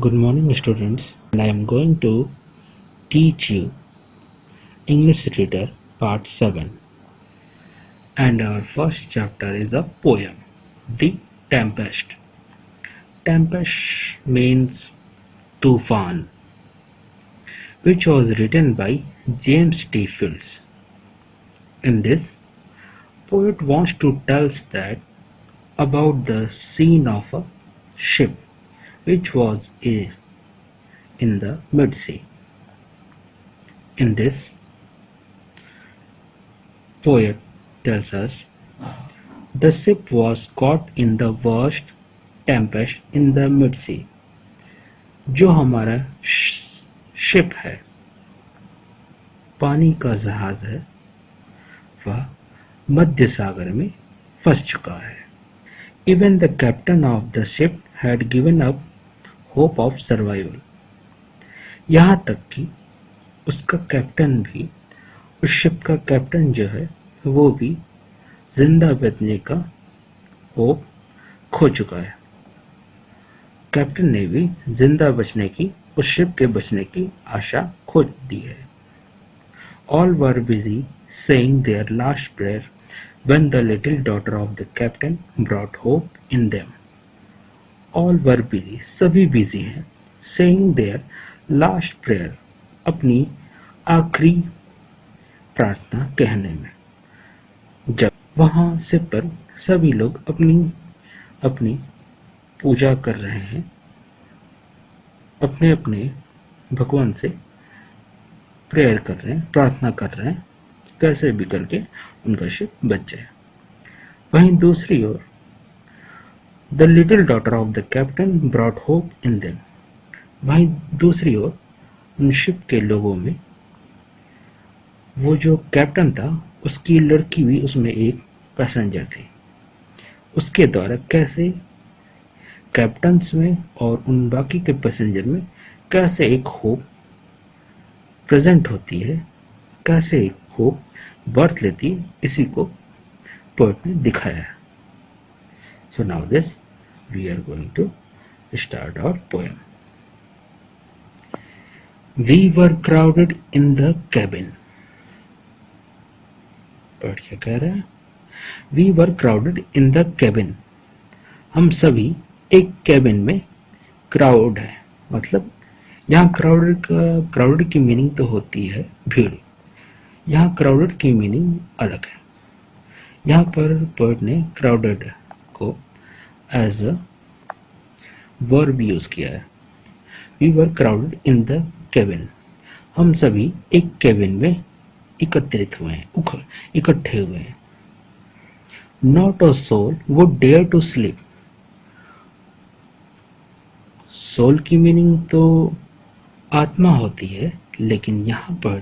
Good morning, students, and I am going to teach you English Reader Part 7. And our first chapter is a poem, The Tempest. Tempest means Tufan, which was written by James T. Fields. In this, poet wants to tell us that about the scene of a ship which was in the mid-sea. In this, poet tells us the ship was caught in the worst tempest in the mid-sea. जो हमारा ship है, पानी का जहाज है, वह मध्य सागर में फंस चुका है. Even the captain of the ship had given up hope of survival. यहाँ तक कि उसका कैप्टन भी, उस शिप का कैप्टन जो है वो भी जिंदा बचने का होप खो चुका है. कैप्टन ने भी जिंदा बचने की, उस शिप के बचने की आशा खो दी है. All were busy saying their last prayer when the little daughter of the captain brought hope in them. All were busy, सभी बिजी हैं, saying their last prayer, अपनी आखिरी प्रार्थना कहने में. जब वहां से पर सभी लोग अपनी अपनी पूजा कर रहे हैं, अपने अपने भगवान से प्रेयर कर रहे हैं, प्रार्थना कर रहे हैं, कैसे भी करके उनका शिप बच जाए. वहीं दूसरी ओर the little daughter of the captain brought hope in them. वहीं दूसरी ओर उन शिप के लोगों में वो जो कैप्टन था, उसकी लड़की भी उसमें एक पैसेंजर थी. उसके द्वारा कैसे कैप्टन्स में और उन बाकी के पैसेंजर में कैसे एक होप प्रेजेंट होती है, कैसे एक होप बर्थ लेती है, इसी को पोएट ने दिखाया है. So now this we are going to start our poem. We were crowded in the cabin. Poet क्या कह रहा है? We were crowded in the cabin. हम सभी एक कैबिन में क्राउड है. मतलब यहाँ क्राउडेड की मीनिंग तो होती है भीड़. यहाँ क्राउडेड की मीनिंग अलग है. यहाँ पर पोएट ने क्राउडेड को एज अ वर्ब यूज किया है. We were crowded in the cabin. हम सभी एक कैबिन में एकत्रित हुए हैं, इकट्ठे हुए हैं. Not a soul would dare to sleep. Soul की मीनिंग तो आत्मा होती है, लेकिन यहाँ पर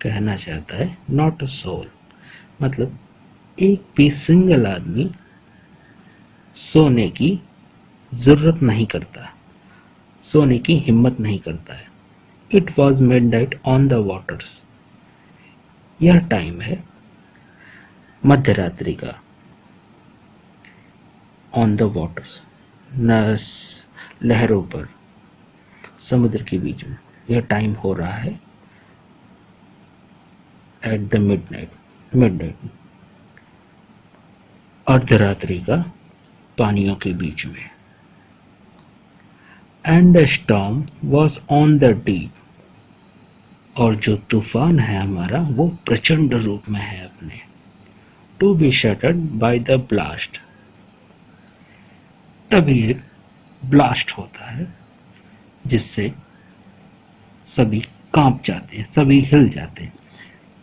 कहना चाहता है नॉट अ सोल, मतलब एक भी सिंगल आदमी सोने की जरूरत नहीं करता, सोने की हिम्मत नहीं करता है. It was midnight on the waters. यह टाइम है मध्यरात्रि का. ऑन द वाटर्स, लहरों पर, समुद्र के बीच में यह टाइम हो रहा है. एट द मिडनाइट, अर्धरात्रि का, पानियों के बीच में. And the storm was on the deep. और जो तूफान है हमारा वो प्रचंड रूप में है अपने. To be shattered by the blast. तभी एक ब्लास्ट होता है जिससे सभी कांप जाते हैं, सभी हिल जाते हैं.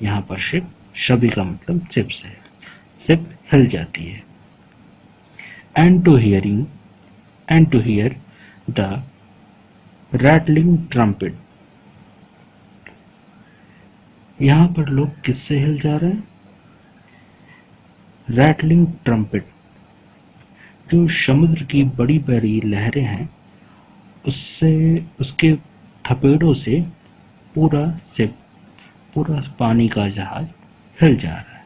यहाँ पर शिप, सभी का मतलब शिप से, शिप हिल जाती है. And to hear the rattling trumpet. यहाँ पर लोग किससे हिल जा रहे हैं? Rattling trumpet. जो समुद्र की बड़ी बड़ी लहरें हैं, उससे, उसके थपेड़ों से पूरा शिप, पूरा पानी का जहाज हिल जा रहा है,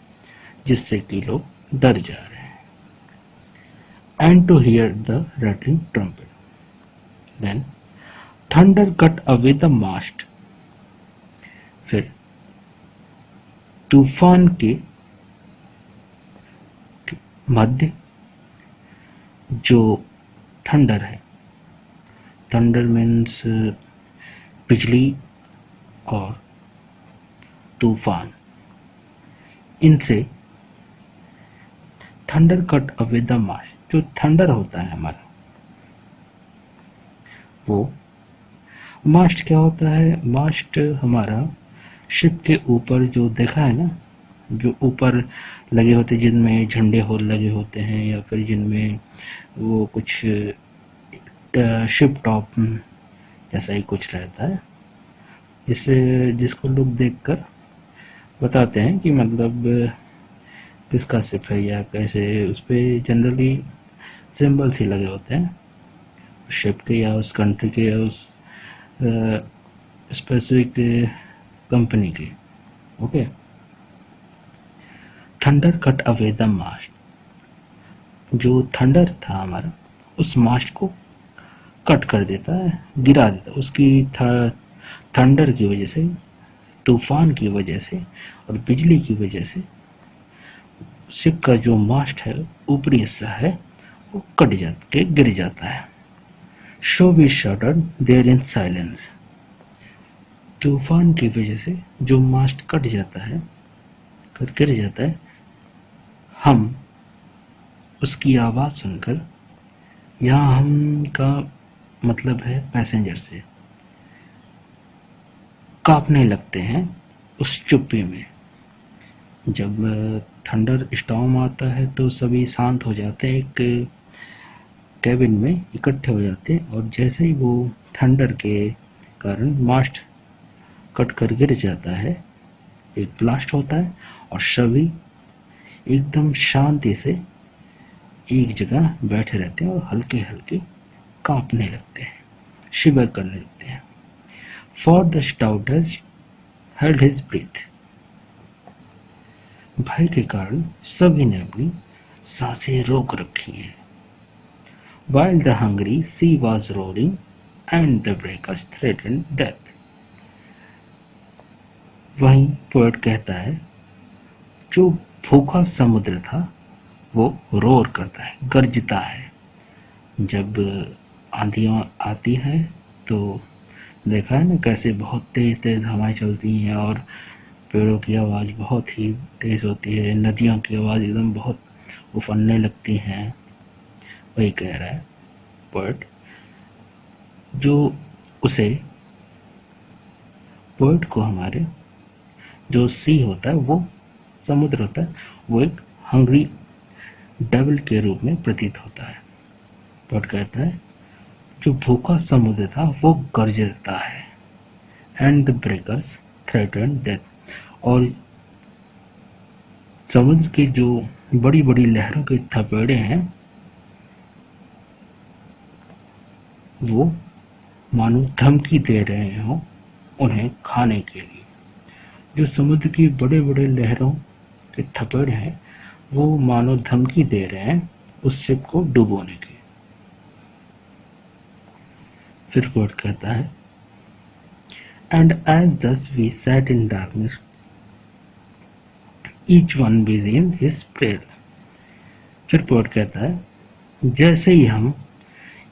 जिससे कि लोग डर जा रहे हैं. And to hear the rattling trumpet. Then thunder cut away the mast. फिर तूफान के मध्य जो थंडर है, थंडर मीन्स बिजली और तूफान, इनसे thunder cut away the mast, जो थंडर होता है हमारा, वो मास्ट क्या होता है? मास्ट हमारा शिप के ऊपर जो देखा है ना, जो ऊपर लगे होते हैं, जिनमें झंडे होल लगे होते हैं, या फिर जिनमें वो कुछ शिप टॉप जैसा ही कुछ रहता है, इसे जिसको लोग देखकर बताते हैं कि मतलब किसका शिप है या कैसे। उस पे जनरली सिंबल्स ही लगे होते हैं शिप के, या उस कंट्री के, या उस स्पेसिफिक कंपनी के। Okay, thunder cut away the mast, जो थंडर था हमारा उस मास्ट को कट कर देता है, गिरा देता है, उसकी थंडर की वजह से, तूफान की वजह से और बिजली की वजह से शिप का जो मास्ट है, ऊपरी हिस्सा है, वो कट के गिर जाता है। So we shuddered there in silence, तूफान की वजह से जो मास्ट कट जाता है, गिर जाता है, हम उसकी आवाज सुनकर, यहाँ हम का मतलब है पैसेंजर से, कांपने लगते हैं उस चुप्पी में। जब थंडर स्टॉर्म आता है तो सभी शांत हो जाते हैं, एक कैबिन में इकट्ठे हो जाते हैं, और जैसे ही वो थंडर के कारण मास्ट कट कर गिर जाता है, एक ब्लास्ट होता है और सभी एकदम शांति से एक जगह बैठे रहते हैं और हल्के हल्के कांपने लगते हैं, शिवर करने लगते हैं। For the stoutest held his breath, भय के कारण सभी ने अपनी सांसें रोक रखी हैं। While the hungry sea was roaring and the breakers threatened death, वहीं पोएट कहता है, जो भूखा समुद्र था वो रोर करता है, गरजता है। जब आंधियां आती हैं तो देखा है ना कैसे बहुत तेज तेज हवाएं चलती हैं, और पेड़ों की आवाज बहुत ही तेज होती है, नदियों की आवाज एकदम बहुत उफनने लगती हैं। वही कह रहा है पोएट, जो उसे पोएट को हमारे जो सी होता है, वो समुद्र होता है, वो एक हंग्री डेविल के रूप में प्रतीत होता है। पोएट कहता है, जो भूखा समुद्र था वो गरजता है, and the breakers threaten death, और समुद्र की जो बड़ी बड़ी लहरों के थपेड़े हैं वो मानो धमकी दे रहे हो उन्हें खाने के लिए। जो समुद्र की बड़े बड़े लहरों के थपेड़े हैं वो मानो धमकी दे रहे हैं उस शिप को डुबोने की। फिर पोएट कहता है, and as thus we sat in darkness each one busy in his prayers. फिर पोएट कहता है, जैसे ही हम,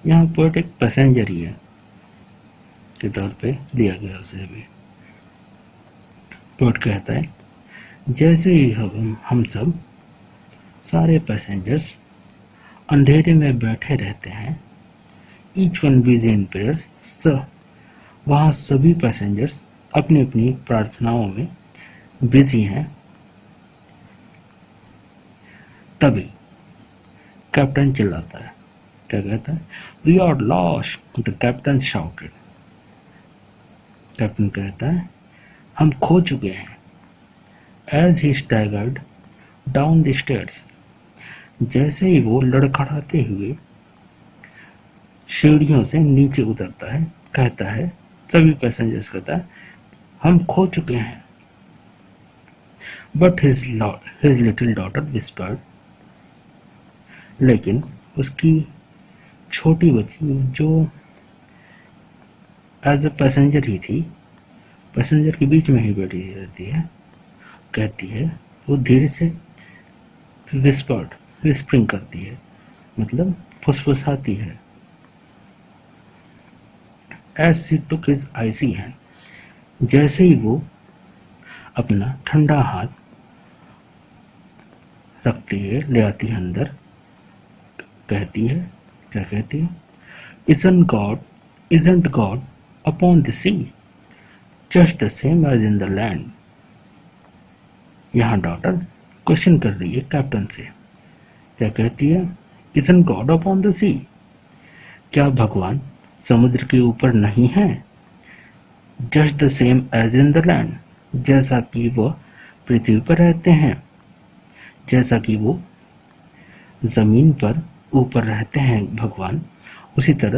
यहाँ पोएट एक पैसेंजर ही है के तौर पे लिया गया उसे अभी। पोएट कहता है, जैसे ही हम सब सारे पैसेंजर्स अंधेरे में बैठे रहते हैं, each one busy in prayers, वहाँ सभी पैसेंजर्स अपनी अपनी प्रार्थनाओं में बिजी हैं। तभी कैप्टन चिल्लाता है, क्या कहता है, we are lost, the captain shouted. Captain कहता है, हम खो चुके हैं। As he staggered down the stairs, जैसे ही वो लड़खड़ाते हुए सीढ़ियों से नीचे उतरता है, कहता है, सभी पैसेंजर्स कहता है, हम खो चुके हैं। But his little daughter whispered, लेकिन उसकी छोटी बच्ची जो एज अ पैसेंजर ही थी, पैसेंजर के बीच में ही बैठी रहती है। कहती है, वो धीरे से विस्परिंग करती है, मतलब फुसफुसाती है। As she took his icy hand, जैसे ही वो अपना ठंडा हाथ रखती है, ले आती है अंदर, कहती है, क्या कहती है? Isn't God upon the sea, just the same as in the land? यहाँ डॉटर क्वेश्चन कर रही है कैप्टन से। क्या कहती है? Isn't God upon the sea? क्या भगवान समुद्र के ऊपर नहीं है? Just the same as in the land, जैसा कि वह पृथ्वी पर रहते हैं, जैसा कि वो जमीन पर ऊपर रहते हैं भगवान, उसी तरह